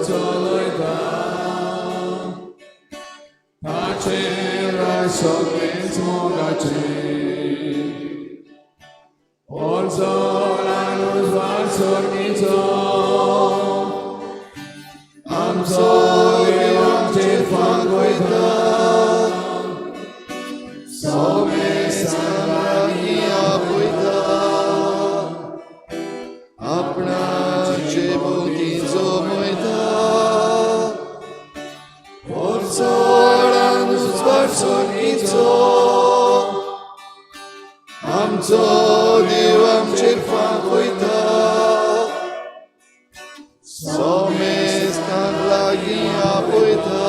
चलयता ताचेर सगळेच मोगाचे ओर्जो लानूस वासोनीचो आमचो देव आमचेर फांकयता सगळे सांगानी आपयता आपणाचे भोवतीचो मोयता ओर्जो लानूस वासोनीचो आमचो देव आमचेर फांकयता सोमेस्तांक लागीं आपयता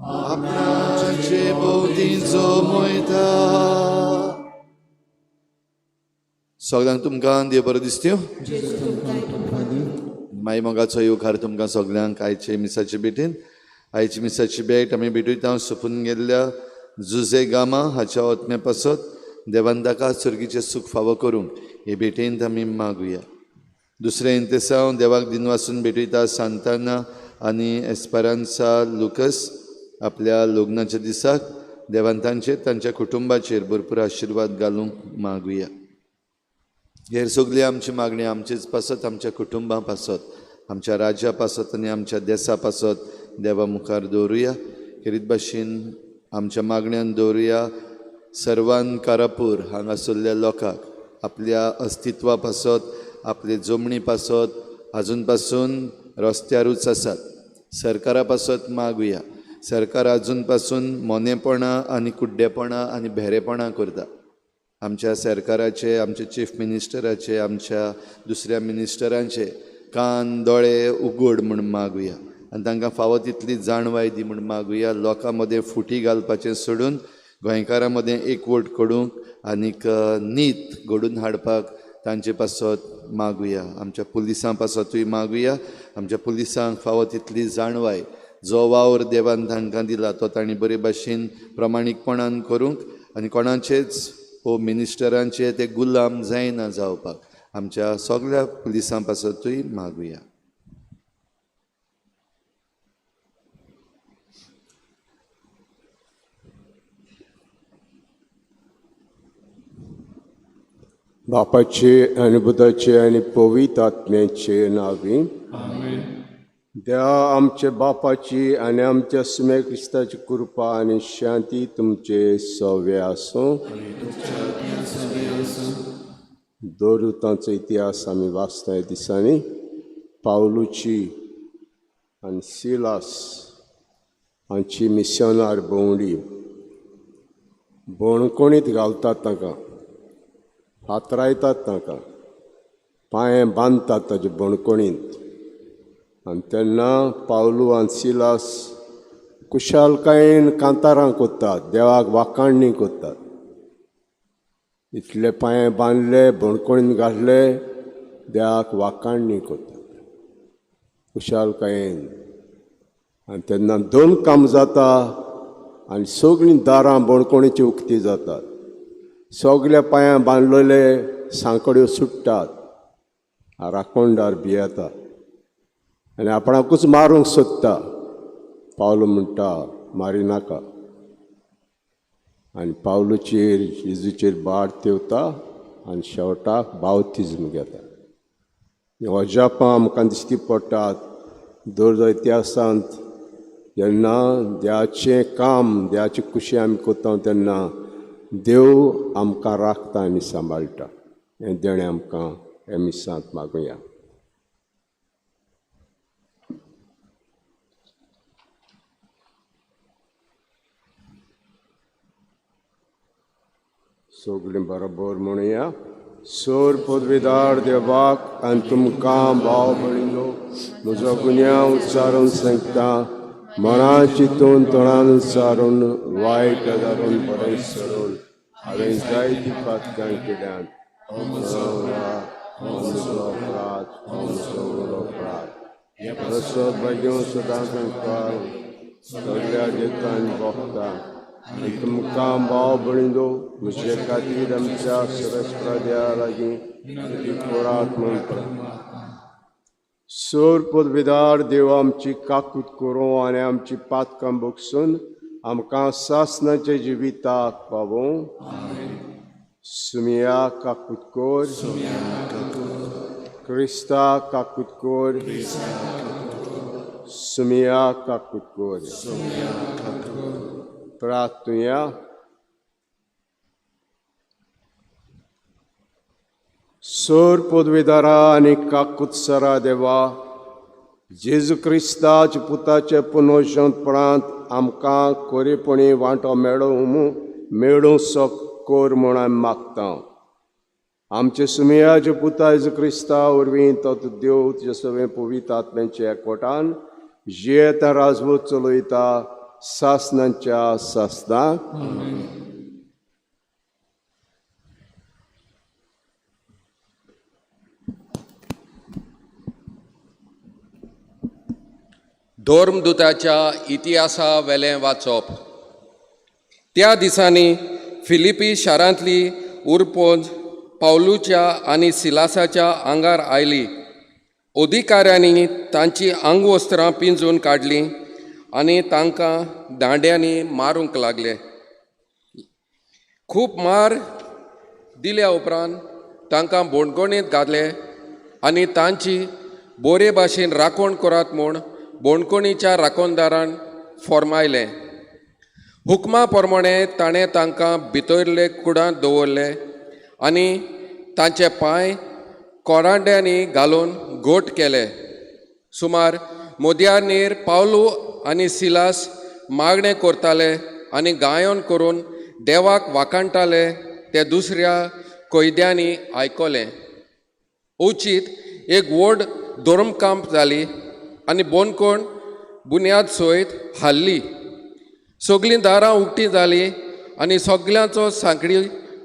आपणाचे भोवतीचो मोयता. सगळ्यांक तुमकां देव बरो दिसत्यो. माई मोगाचो येवकार तुमकां सगळ्यांक आयचे मिसाचे भेटेन. आयची मिसाची भेट आमी भेटयता सोंपून गेल्ल्या जुजे गामा हाच्या ओतम्या पासत देवान ताका सर्गीचें सूख फावो करूंक हे भेटेंत आमी मागुया. दुसरें इंतेसांव देवाक दिनवासून भेटयता सांताना आनी एस्परांसा लुकस आपल्या लग्नाच्या दिसाक देवान तांच्या कुटुंबाचेर भरपूर आशिर्वाद घालूंक मागुया. हेर सगळी आमची मागणी आमचेच पासत आमच्या कुटुंबा पासत आमच्या राज्या पासत आनी आमच्या देशा पासत देवा मुखार दवरुया. खेरीत भाशेन आमच्या मागण्यान दवरुया सर्वान कारापूर हांगासरल्या लोकांक आपल्या अस्तित्वा पासत आपले जमणी पासत आजून पासून रस्त्यारूच आसात. सरकारा पासत मागुया. सरकार आजून पासून मोनेपणा आनी कुड्डेपणा आनी भेरेपणा करता. आमच्या सरकाराचे आमच्या चीफ मिनिस्टराचे आमच्या दुसऱ्या मिनिस्टरांचे कान दोळे उगड म्हूण मागुया आनी तांकां फावो तितली जाणवाय दी म्हूण मागुया. लोकां मदें फुटी घालपाचें सोडून गोंयकारां मदें एकवट करूंक आनीक नीत घडून हाडपाक तांचे पासत मागुया. आमच्या पुलिसां पासतूय मागुया. आमच्या पुलिसांक फावो तितली जाणवाय जो वावर देवान तांकां दिला तो तांणी बरे भाशेन प्रमाणीकपणान करूंक आनी कोणाचेच मिनिस्टरांचे ते गुलाम जायना जावपाक आमच्या सगळ्या पुलिसां पासतूय मागुया. बापाचे आनी पुताचे आनी पवित्र आत्म्याचे नांवी देवा आमच्या बापाची आनी आमच्या सुमे क्रिस्ताची कृपा आनी शांती तुमचे सवे आसूं. दोरुतांचो इतिहास आमी वाचता ह्या दिसांनी. पावलुची आनी सिलास हांची मिशनार भोंवडी बोणकोणीत घालतात ताका हातरायतात ताका पांये बांदतात ताचे बोणकोणींत आनी तेन्ना पावलू आनी सिलास कुशालकायेन कांतारां कोत्तात देवाक वाखाणणी कोत्तात. इतले पांये बांदले बोणकोणींत घातले देवाक वाखाणणी कोत्तात कुशालकायेन. आनी तेन्ना दोन काम जाता आनी सगळीं दारां बोणकोणीची उक्ती जातात. सगल्या पांयां बांदलेले सांकड्यो सुट्टात. राखोणदार भियेता आनी आपणाकूच मारूंक सोदता. पावलो म्हणटा मारिनाका आनी पावलुचेर जेजूचेर बाड तेवता आनी शेवटाक बावतिजम घेता. हो जापां आमकां दिश्टी पडटात दर इतिहासांत जेन्ना देवाचें काम देवाची खुशी आमी कोत्ता तेन्ना देव आमकां राखता आनी सांबाळटा. हें देणें आमकां हे मिसांत मागुया. सगळीं बरोबर म्हणुया. सोर पदवीदार देवाक आनी तुमकां भाव भयणीनो म्हजो गुन्यांव उच्चारून सांगता. मना चिंतून तोंडान उच्चारून वायट धरून बरें सरून हांवें जायती पातकां केल्यात. अपराध बेगीन सदां सांगता सगळ्या देतांनी भोगता. आनी तुमकां भाव भयणीनो म्हजे खातीर आमच्या सरस्वत्या लागीं विनंती करात म्हूण सोर पदवीदार देव आमची काकूत करूं आनी आमची पातकां बगसून आमकां सासणाच्या जिविताक पावूं. सुमिया काकूत कोर, क्रिस्ता काकूत कोर, सुमिया काकूत कोर. प्रार्थुया. सोर पदवीदारा आनी काकूतसरा देवा, जेजू क्रिस्ताच्या पुताच्या पुनर्जनपणांत आमकां कोरेपणी वांटो मेळूं कोर म्हूण आमी मागता. आमचे सुमियाचे पुता जेजू क्रिस्ता वरवीं तो देव तुजे सगळे पवित्र आत्म्याच्या एकवटान जियेता राजवट चलयता सासणांच्या सासणांक. धोर्मदुताच्या इतिहासा वेलें वाचप. त्या दिसांनी फिलिपी शारांतली उरपोंज पावलूच्या आनी सिलासाच्या आंगार आयली. अधिकाऱ्यांनी तांची आंगवस्त्रां पिंजून काडलीं आनी तांकां दांड्यांनी मारूंक लागले. खूब मार दिल्या उपरांत तांकां बोणकोणींत घातले आनी तांची बरे भाशेन राखण करात म्हूण बोणकोणीच्या राखणदारान फॉर्मायलें. हुक्मा प्रमाणें ताणें तांकां भितरले कुडांत दवरले आनी तांचे पांय कोरांड्यांनी घालून घोट केले. सुमार मोदयार पावलू आनी सिलास मागणें करताले आनी गायोन करून देवाक वाखाणटाले ते दुसऱ्या कैद्यांनी आयकलें. उचीत एक व्हड धर्मकांप जाली आनी बोनकोण बुन्याद सयत हाल्ली. सगळीं दारां उक्तीं जालीं आनी सगळ्यांचो सांकडी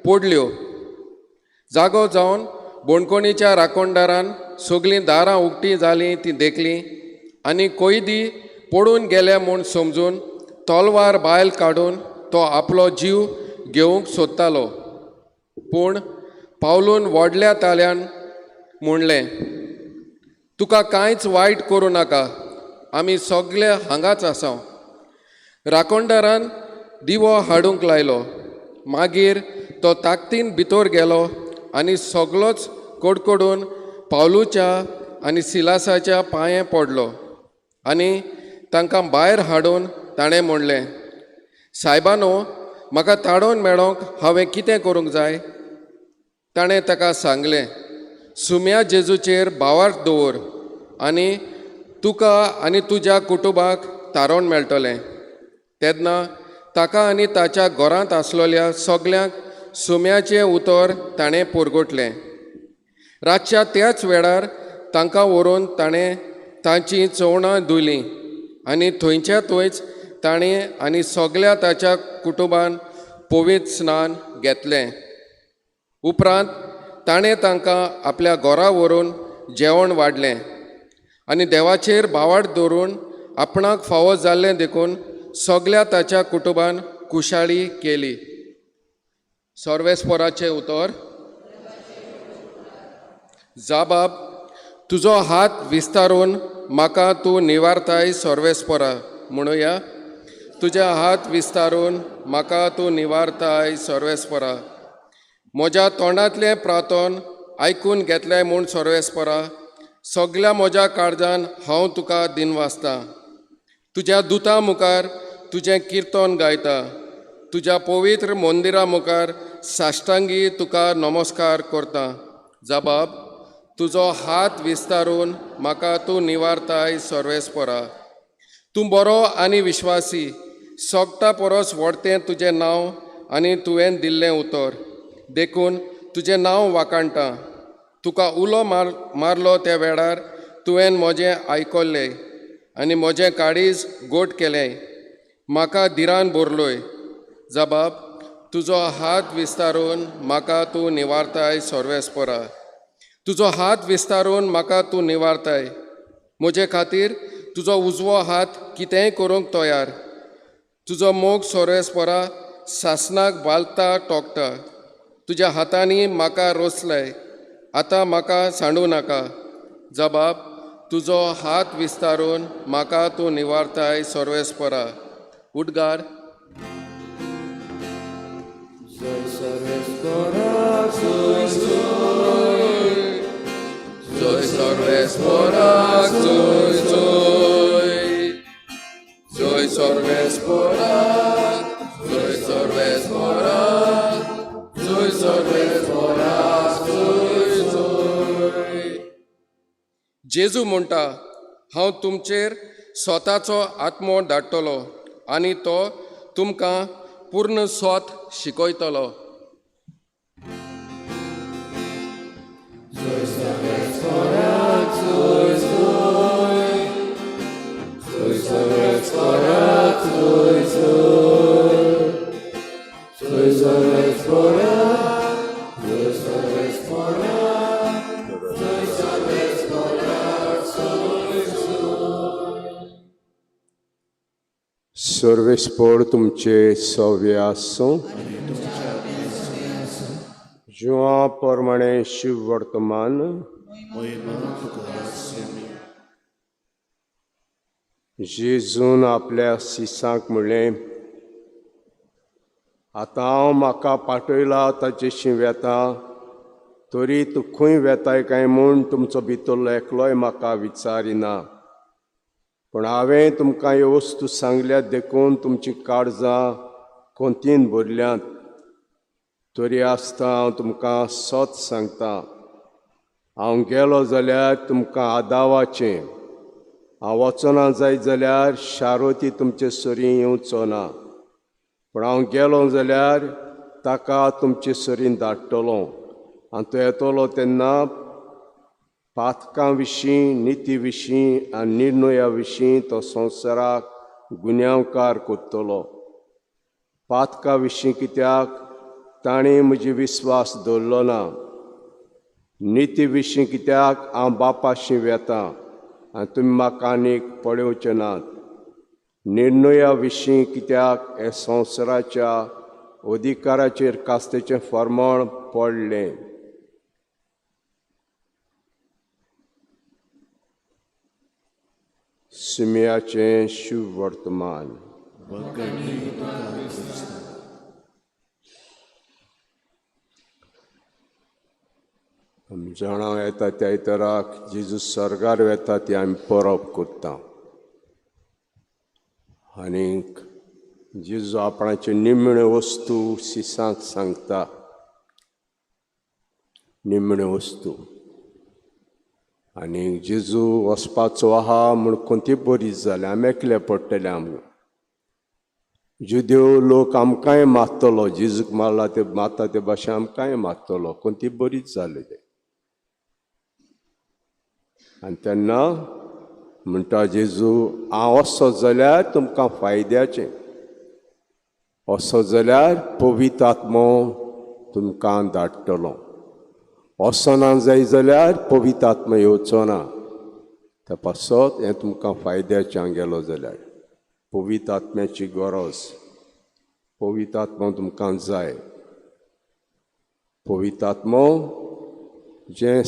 पडल्यो. जागो जावन बोणकोणीच्या राखणदारान सगळीं दारां उक्तीं जालीं तीं देखलीं आनी कैदी पडून गेले म्हूण समजून तलवार भायल काडून तो आपलो जीव घेवंक सोदतालो. पूण पावलून व्हडल्या ताल्यान म्हणलें, तुका कांयच वायट करूं नाका, आमी सगळे हांगाच आसा. राखणदारान दिवो हाडूंक लायलो. मागीर तो ताकतीन भितर गेलो आनी सगळोच कडकडून पावलूच्या आनी सिलासाच्या पांये पडलो आनी तांकां भायर हाडून ताणें म्हणलें, सायबानो, म्हाका ताडोवन मेळोंक हांवें कितें करूंक जाय? ताणें ताका सांगलें, सुम्या जेजूचेर भावार्थ दवर आनी तुका आनी तुज्या कुटुंबाक तारण मेळटलें. तेन्ना ताका आनी ताच्या घरांत आसलेल्या सगळ्यांक सुम्याचें उतर ताणें पुरगोटलें. रातच्या त्याच वेळार तांकां व्हरून ताणें तांचीं चवणां धुयलीं आनी थंयच्या थंयच ताणें आनी सगळ्या ताच्या कुटुंबान पवित्र स्नान घेतलें. उपरांत ताणें तांकां आपल्या घरा व्हरून जेवण वाडलें आनी देवाचेर भावार्थ दवरून आपणाक फावो जाल्लें देखून सगळ्या ताच्या कुटुंबान कुशाळी केली. सर्वेस्पराचें उतर. जाबाब, तुजो हात विस्तारून म्हाका तूं निवारताय सर्वेस्परा. म्हणुया, तुजे हात विस्तारून म्हाका तूं निवारताय सर्वेस्परा. म्हज्या तोंडांतलें प्रार्थन आयकून घेतलें म्हूण सर्वेस्परा. सगळ्या म्हज्या काळजान हांव तुका दिनवासतां. तुज्या दुतां मुखार तुजें किर्तन गायता. तुज्या पवित्र मंदिरा मुखार साश्टांगी तुका नमस्कार करता. जबाब, तुजो हात विस्तारून म्हाका तूं निवारताय सर्वेस्परा. तूं बरो आनी विश्वासी. सोगता परस व्हडतें तुजें नांव आनी तुवें दिल्लें उतर. देखून तुजें नांव वाखाणटा. तुका उलो मारलो त्या वेळार तुवें म्हजें आयकल्लें आनी म्हजें काळीज गोट केलें. म्हाका धिरान भरलोय. जबाब, तुजो हात विस्तारून म्हाका तूं निवारताय सर्वेस्परा. तुजो हात विस्तारून म्हाका तूं निवारताय. म्हजे खातीर तुजो उजवो हात कितेंय करूंक तयार. तुजो मोग सर्वेस्परा सासणाक बालता टोकता. तुज्या हातांनी म्हाका रोसलाय. आतां म्हाका सांडूं नाका. जबाब, तुजो हात विस्तारून म्हाका तूं निवारताय सर्वेस्परा. उद्गार. Joy सर्वेस्पराक जोय जोय. Joy सर्वेस्पराक. Joy सर्वेस्पराक. Joy सर्वेस्पराक जोय जोय. जेजू म्हणटा, हांव तुमचेर स्वताचो आत्मो धाडटलो आनी तो तुमकां पूर्ण स्वत शिकयतलो. सर्वेस्पर तुमचे सव्य आसूं. जुआ प्रमाणे शिव वर्तमान. जेजून आपल्या शिसांक म्हणलें, आतां हांव म्हाका पाठयला ताचेशी वेता, तरी तूं खंय वेताय काय म्हूण तुमचो भितरलो एकलोय म्हाका विचारिना. पण हांवें तुमकां ह्यो वस्तू सांगल्यात देखून तुमची काळजां खोंतीन भरल्यांत. तरी आसता हांव तुमकां सत सांगता, हांव गेलो जाल्यार तुमकां आदावाचें. हांव वचना जायत जाल्यार शारोती तुमचे सरीं येवचो ना. पण हांव गेलो जाल्यार ताका तुमचे सरीं धाडटलो. आनी तो येतलो तेन्ना पातकां विशीं, निती विशीं आनी निर्णया विशीं तो संवसाराक गुन्यांवकार कोत्तलो. पातकां विशीं कित्याक ताणें म्हजी विस्वास दवरलो ना. निती विशीं कित्याक हांव बापाशी वेतां आनी तुमी म्हाका आनीक पळोवचे नात. निर्णया विशीं कित्याक हे संवसाराच्या अधिकाराचेर कास्तेचें फर्मोण पडलें. सिमियाचें शुभ वर्तमान. आमी जाणां येता त्या इतराक जेजू स्वर्गार वेता ती आमी परब करता. आनीक जेजू आपणाच्यो निमण्यो वस्तू शिसांक सांगता. निमण्यो वस्तू. आनी जेजू वचपाचो आहा म्हूण कोणती बरीच जाली, आमी एकले पडटले आमकां. जुदेव लोक आमकांय मागतलो, जेजूक मारला ते माता ते भाशेन आमकांय मागतलो. कोणती बरीच जाली ते. आनी तेन्ना म्हणटा जेजू, हांव वचो जाल्यार तुमकां फायद्याचें. वचो जाल्यार पवित्र आत्मो तुमकां धाडटलो. वचना जाय जाल्यार पवित्र आत्मा येवचो ना. त्या पासत हें तुमकां फायद्याचें गेलो जाल्यार. पवित्र आत्म्याची गरज. पवित्र आत्मा तुमकां जाय. पवित्र आत्मो जें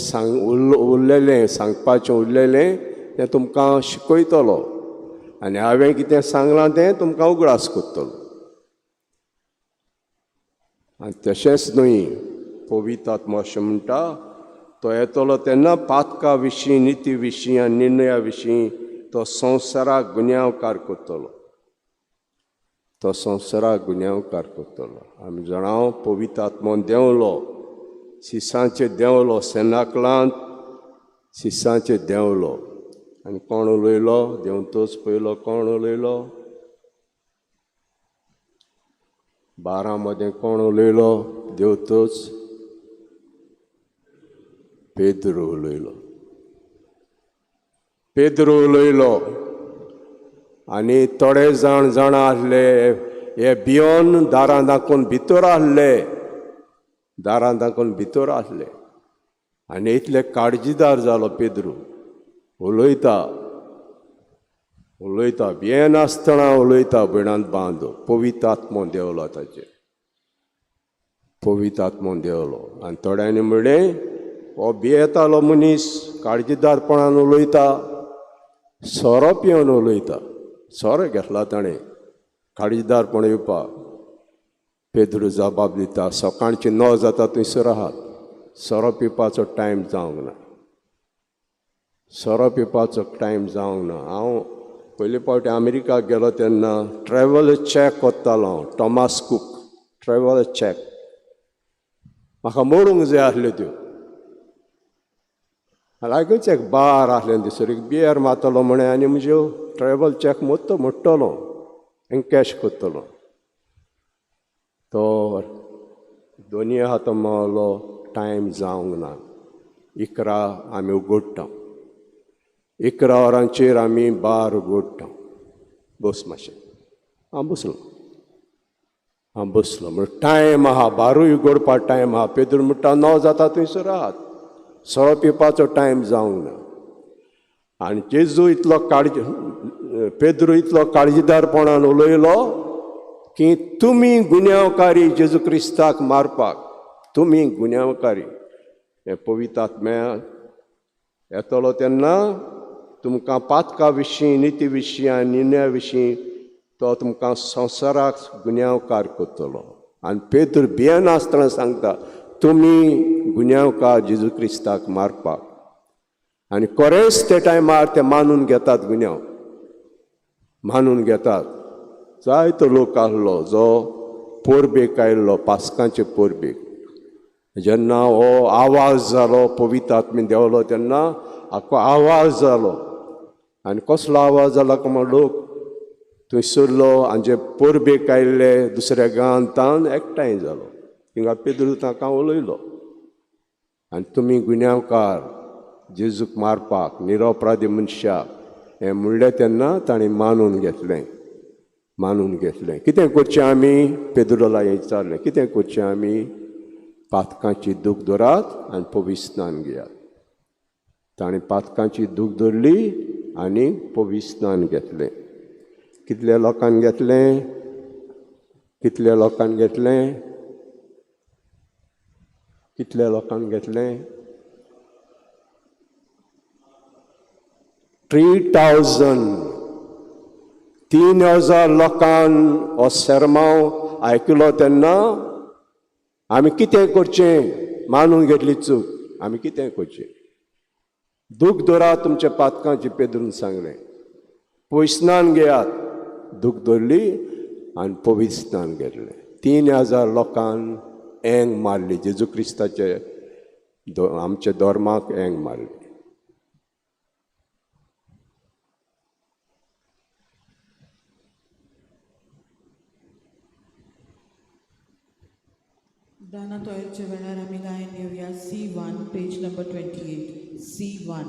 उरलेलें सांगपाचें उरलेलें तें तुमकां शिकयतलो. आनी हांवें कितें सांगलां तें तुमकां उगडास करतलो. आनी तशेंच न्हय, पवित्र आत्मा अशें म्हणटा, तो येतलो तेन्ना पातकां विशीं, निती विशीं आनी निर्णया विशीं तो संवसाराक गुन्यांवकार करतलो. तो संवसाराक गुन्यांवकार करतलो. आमी जाणां पवित्र आत्मो देंवलो, शिसांचेर देंवलो, सेनाकलांत शिसांचेर देंवलो. आनी कोण उलयलो देंवतोच पयलो? कोण उलयलो? 12 मदें कोण उलयलो देंवतोच? पेद्रू उलयलो. पेद्रू उलयलो. आनी थोडे जाण आसले हे भियोन दारां दाखोवन भितर आसले. दारां दाखोवन भितर आसले. आनी इतले काळजीदार जालो पेद्रू. उलयता उलयता भियेनासतना उलयता बिणांत बांदून. पवित्र आत्मो देंवलो ताचेर. पवित्र आत्मो देंवलो. आनी थोड्यांनी म्हणलें हो भियेतालो मनीस काळजीदारपणान उलयता. सोरो पिवन उलयता. सोरो घेतला ताणें काळजीदारपण येवपाक. पेद्रू जबाब दिता, सकाळची 9 जाता थंयसर आहात. सोरो पिवपाचो टायम जावंक ना. सोरो पिवपाचो टायम जावंक ना. हांव पयले फावटी अमेरिकाक गेलो तेन्ना ट्रॅव्हल चॅक कोत्तालो हांव. टॉमास कूक ट्रॅव्हल चॅक म्हाका मोडूंक जाय आसल्यो त्यो. लागींच एक बार आसलें थंयसर एक बियर मारतलो म्हणें आनी म्हज्यो ट्रॅव्हल चॅक मोडटलो एनकॅश कोत्तलो. तो दोनी हात मारलो, टायम जावंक ना. 11 आमी उगडटा. 11 वरांचेर आमी बार उगडटा. बस मातशें. हांव बसलो म्हण टायम आहा, बारूय उगडपाक टायम आहा. पेद्रू म्हणटा 9 जाता थंयसर आहात. सोरो पिवपाचो टायम जावंक ना. आनी पेद्रू इतलो काळजीदारपणान उलयलो की तुमी गुन्यांवकारी जेजू क्रिस्ताक मारपाक, तुमी गुन्यांवकारी. हे पवित्र आत्म्यान येतलो तेन्ना तुमकां पातका विशीं, निती विशीं आनी निर्णया विशीं तो तुमकां संवसाराक गुन्यांवकार करतलो. आनी पेद्रू भियेनासतना सांगता, तुमी गुन्यांवकार जेजू क्रिस्ताक मारपाक. आनी खरेंच ते टायमार ते मानून घेतात, गुन्यांव मानून घेतात. जायतो लोक आहलो जो पोरबेक आयिल्लो, पास्कांचे पोरबेक. जेन्ना हो आवाज जालो, पवित्र आत्मेन देंवलो तेन्ना आख्खो आवाज जालो. आनी कसलो आवाज जाला काय म्हण लोक थंयसरलो आनी जे पोरबेक आयिल्ले दुसऱ्या गांवांतान एकठांय जालो. थिंगा पेद्रू ताका उलयलो आनी तुमी गुन्यांवकार जेजूक मारपाक, निरपराधी मनशाक हें म्हणलें तेन्ना ताणें मानून घेतलें. कितें करचें आमी? पेद्रोला विचारलें, कितें करचें आमी? पातकांची दूख धरात आनी पवित्र स्नान घेयात. ताणें पातकांची दूख धरली आनी पवित्र स्नान घेतलें. कितल्या लोकांक घेतलें? 3,000 लोकांन हो सेरमांव आयकलो तेन्ना आमी कितें करचें? मानून घेतली चूक. आमी कितें करचें? दूख धरात तुमच्या पातकांची, पेद्रून सांगलें. पवित्र स्नान घेयात. दूख धरली आनी पवित्र स्नान घेतलें. 3,000 लोकांक एंग मारली. जेजू क्रिस्ताचे आमच्या धर्माक एंग मारली. दाना तोयरच्या वेळार आमी गायन घेवया C1, पेज नंबर 28. C1.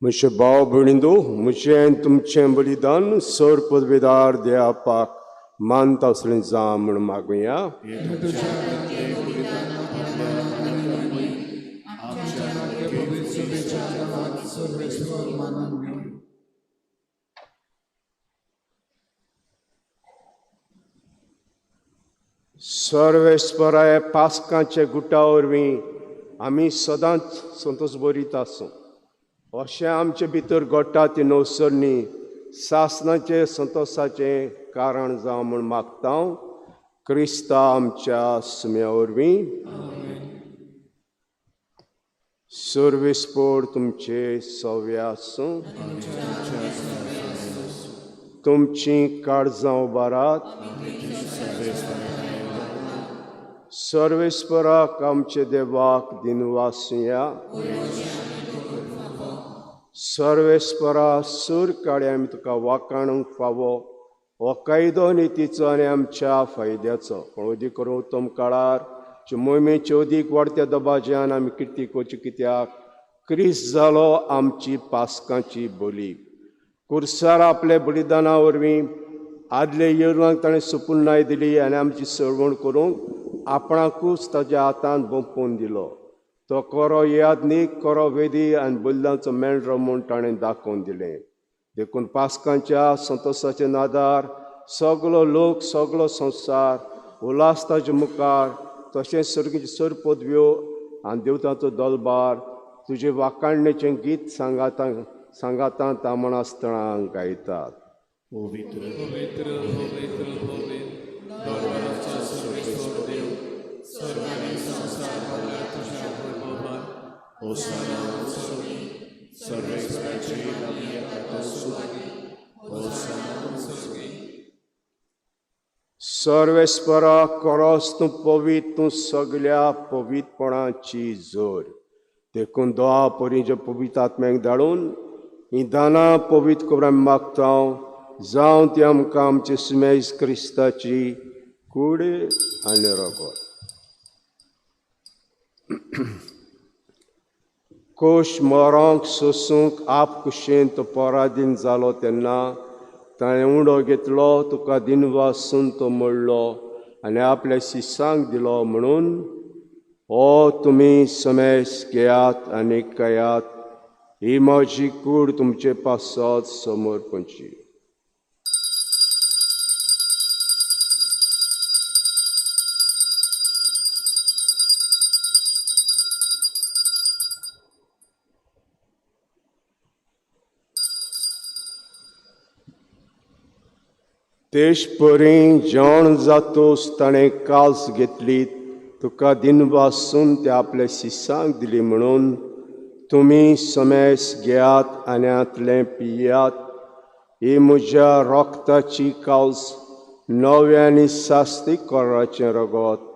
म्हजे भाव भयणींनो, म्हजें तुमचें बलिदान सर पदवेदार देवापाक मानता असलें जा म्हण मागुया. सर्वेस्पराय पास्कांचे गुटा वरवीं आमी सदांच संतोश भरीत आसूं अशें आमचे भितर घडटा ती नवसरणी सासणाचे संतोशाचें कारण जावं म्हूण मागता क्रिस्ता आमच्या सुम्या वरवीं सर्वेस्पर तुमचे सव्य आसूं तुमची काळजां उबारात सर्वेस्पराक आमचे देवाक दिनवासुया सर्वेस्परा सूर काळे आमी तुका वाखाणूंक फावो हो कायदो नितीचो आनी आमच्या फायद्याचो पण अदी करून उत्तम काळार मोहिमेचे अदीक वाडत्या दबाज्यान आमी किर्ती करची कित्याक क्रिस्त जालो आमची पास्कांची बली कुर्सार आपल्या बलिदाना वरवीं आदले येवरांक ताणें सुपुर्णाय दिली आनी आमची सरवण करूंक आपणाकूच ताच्या हातांत बोंपून दिलो तो कोरो यादनीक कोरो वेदी आनी बलिदानाचो मेंढरो म्हूण ताणें दाखोवन दिलें देखून पास्कांच्या संतोशाचे नादार सगलो लोक सगलो संवसार उल्हास ताचे मुखार तशेंच सर्गीचे सर पदव्यो आनी देवतांचो दलबार तुजे वाखाणणेचें गीत सांगातां तामण आसतना गायतात सर्वेस्परा कोरोस तूं पवीत तूं सगल्या पवितपणाची जोर देखून दोआ परीचे पवित्र आत्म्याक धाडून ही दानां पवित्र करून आमी मागता जावं ती आमकां आमचे सुमेज क्रिस्ताची कूड आनी रगत कोश मोरांक सोसूंक आप कुशेन तो पराधीन जालो तेन्ना ताणें उंडो घेतलो तुका दिनवासून तो मोडलो आनी आपल्या शिश्यांक दिलो म्हणून हो तुमी समेस घेयात आनी कयात ही म्हजी कूड तुमचे पासत समोर पंची तेश परी जेवण जातोच ताणें काल्स घेतली तुका दिनवासून ते आपल्या शिश्यांक दिली म्हणून तुमी समेस घेयात आनी आतलें पियात ही म्हज्या रोगताची काल्स नवे आनी सास्तीक कोराचें रगत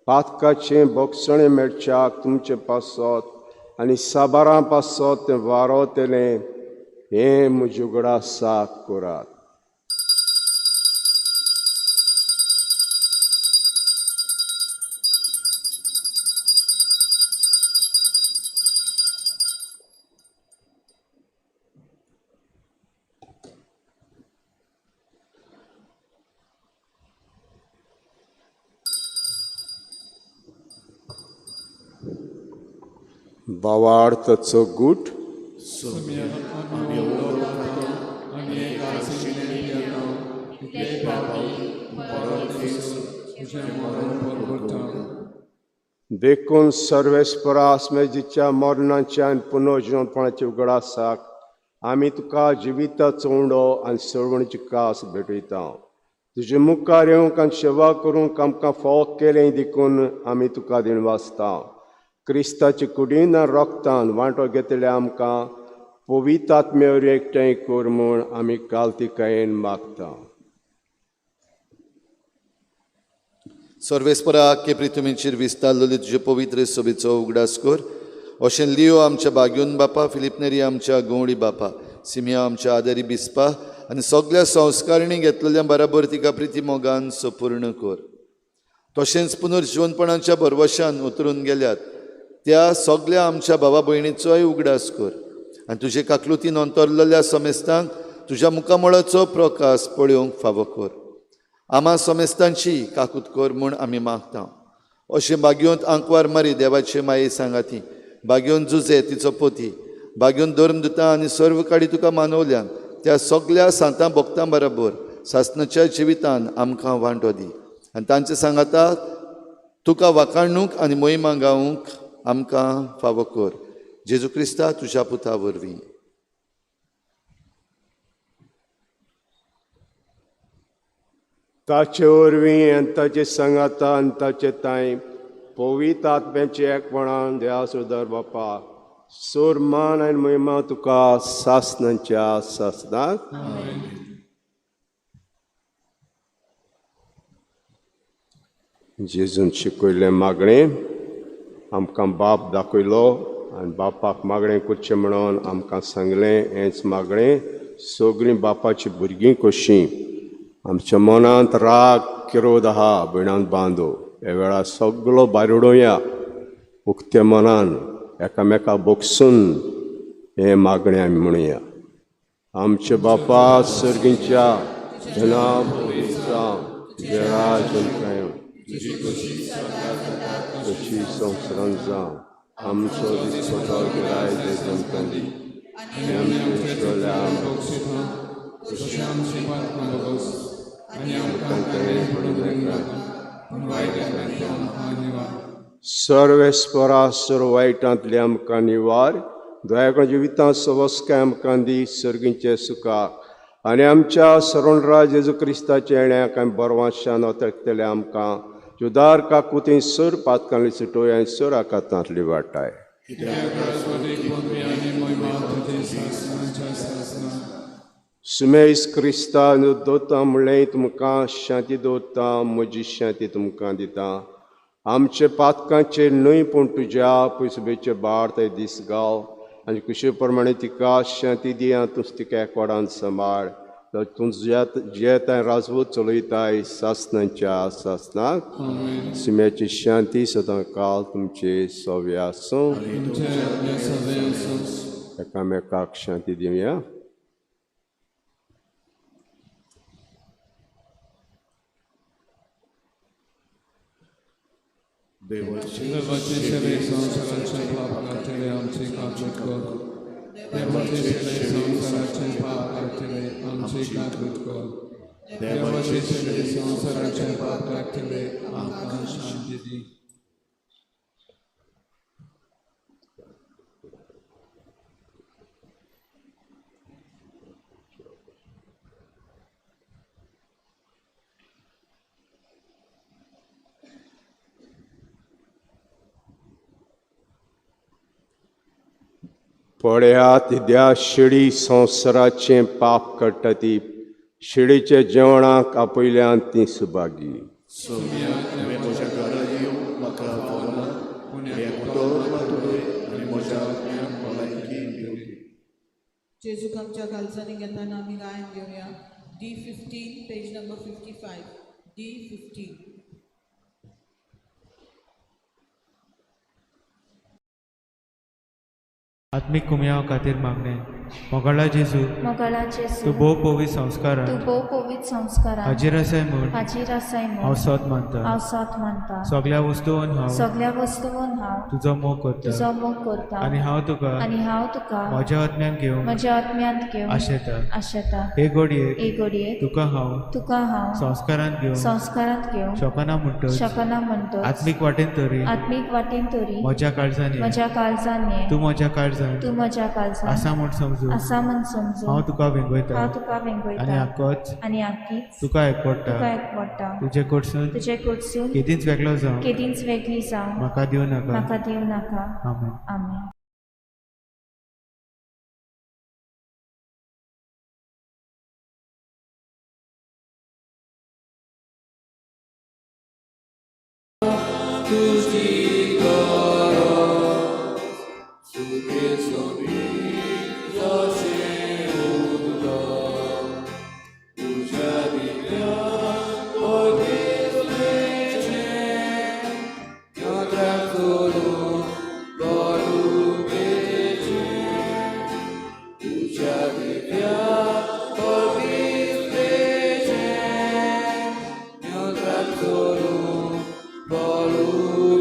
पातकाचें बोगसणें मेळच्याक तुमचे पासत आनी साबारां पासत तें वारोतेलें हें म्हजे उगडासाक करात भावार्थाचो गूट देखून सर्वेस्परा आस्मेजीच्या मरणाच्या आनी पुनर्जिवनपणाच्या उगडासाक आमी तुका जिविताचो उंडो आनी सरवणीची कास भेटयता तुजे मुखार येवंक आनी सेवा करूंक आमकां फोव केलें देखून आमी तुका दिनवासता क्रिस्ताचे कुडीन आनी रोगतान वांटो घेतल्या आमकां पवित्र आत्म्यावर एकठांय कर म्हूण आमी काल्तिकायेन मागता सर्वेस्परा आख्खे प्रितुमेचेर विस्तारलेले तुजे पवित्र सभेचो उगडास कर अशें लियो आमच्या बाग्योन बापा फिलिप नेरी आमच्या गवळी बापा सिमिया आमच्या आदारी बिस्पा आनी सगळ्या संस्कारिणी घेतलेल्या बराबर तिका प्रिती मोगान सपूर्ण कर तशेंच पुनर्जिवनपणाच्या भरवशान उतरून गेल्यात त्या सगळ्या आमच्या भावा भयणीचोय उगडास कर आनी तुजे काकलुतीन अंतरलेल्या समेस्तांक तुज्या मुखामळाचो प्रकाश पळोवंक फावो कर आमा समेस्तांची काकूत कर म्हूण आमी मागता अशें बाग्योंत आंकवार मारी देवाचे माये सांगाती बाग्योन जुजे तिचो पोती बाग्योन धर्मदुतां आनी सर्व काडी तुका मानवल्यान त्या सगळ्या सांतां भक्तां बरोबर सासणाच्या जिवितान आमकां वांटो दी आनी तांचे सांगाता तुका वखाणूक आनी मोहिमा गावूंक आमकां फावो कर. जेजू क्रिस्ता तुज्या पुता वरवीं. ताचे वरवीं आनी ताचे सांगाता आनी ताचे ताई पवित्र आत्म्याचे एकपणान देवा सुदार बापा सोर मान आनी महिमा तुका सासनांच्या सासनाक. जेजून शिकयलें मागणें आमकां बाप दाखयलो आनी बापाक मागणें करचें म्हणून आमकां सांगलें. हेंच मागणें सगळीं बापाची भुरगीं कशीं आमच्या मनांत राग किरोध आहा बिणान बांदो ह्या वेळार सगळो भायर उडोवया. उक्त्या मनान एकामेका बोगसून हें मागणें आमी म्हणुया. आमचे बापा सर्गींच्या जनाब तुजें राज तशी संवसारांत जावं. आमचो दिसपतो गिराय जमकां दी आनी आमचे इश्टोल्या सर्वेस्परा सर्व वायटांतले आमकां निवार. दयाकडे जिवितां सवस्काय आमकां दी सर्गींचे सुखाक आनी आमच्या सरोणराज जेजू क्रिस्ताच्या येण्याक आमी बरवाशान वतकतले आमकां जुदार काकुती सर पातकांतली सुटोय आनी सर आकांतांतली वाटाय. सुमेस क्रिस्ता दोता म्हणलें तुमकां शांती दवरता म्हजी शांती तुमकां दिता. आमचे पातकांचे न्हय पूण तुज्या पयसुबेचे बाळ थंय दीस घाल आनी कुशे प्रमाणे तिका शांती दिया. तूं तिका एकवटान सांबाळ. तूं जियेताय राजवूत चलयताय सासनांच्या सासनाक. सुम्याची शांती सदां काल तुमचे सव्य आसूं. एकामेकाक शांती दिवया. देवाचे शरीर संसाराचे पाप काढले आमचे काकूत कर. देवाचे शरीर संसाराचे पाप काढले आमचे काकूत कर. देवाचे शरीर संसाराचे पाप काढले आमकां शांती दी. पळयात द्या शिडी संवसाराचें पाप काडटा ती शिडीचे जेवणाक आपयल्यान ती सुभागी. जेजूक आमच्या कालचांनी घेताना आमी गायन घेवया. D15 page number 55. D15. आत्मिक कुमयाव खातीर मागणें. मोगाळा जेजू तूं भोव पवित्र संस्कारांत हाजीर आसाय म्हूण हांव सत मानता. सगळ्या वस्तूंत हांव तुजो मोग करता आनी हांव तुका म्हज्या आत्म्यांत घेवंक आशेता. हे घडयेक तुका हांव संस्कारांत घेवन शकना म्हणटच आत्मीक वाटेन तरी म्हज्या काळजांनी तूं म्हज्या काळजांत आसा म्हूण समजून हांव तुका वेंगयता आनी आख्खीच तुका एकवडटा. तुजे कडसून केदींच वेगळो जावं म्हाका दिवं नाका. आमेन. Follow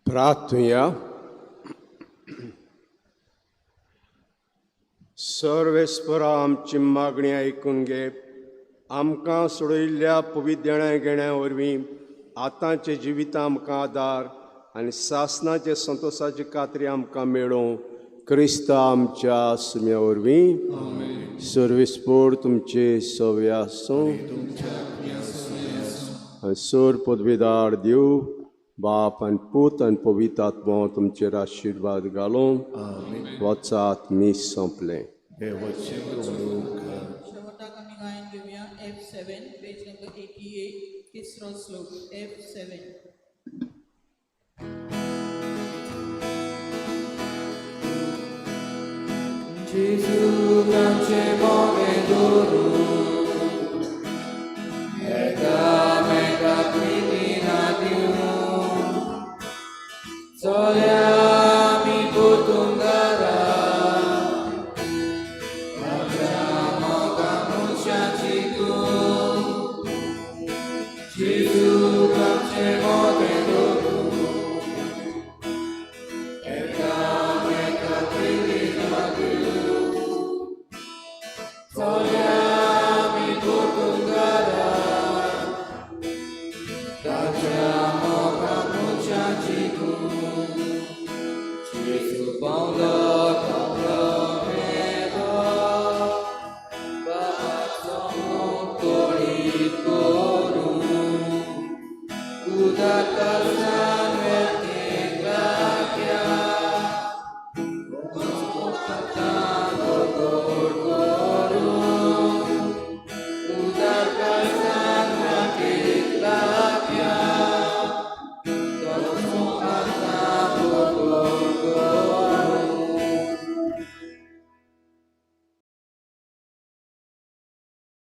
प्रार्थूया. सर्वेस्परा आमची मागणी आयकून घे. आमकां सोडयिल्ल्या पवित्र देण्या घेण्या वरवीं आतांचे जिवित आमकां आदार आनी सासणाचे संतोशाची खात्री आमकां मेळोवं. क्रिस्ता आमच्या सुम्या वरवीं सर्वेस्पोर तुमचे सवे आसूं आनी सर पदवीदार देव बाप आनी पूत आनी पवित्र आत्मा तुमचेर आशिर्वाद घालूं. वचात मी संपलें. शेवटाक आमी गायन घेवया F7 पेज नंबर 88 तिसरो श्लोक F7. Gesù canche mone doru mega kritina diu solyami putungara Rajamo kamusha chitu Gesù canche mone doru mega kritina diu Solyami putungara Rajamo kamusha chitu Gesù pão da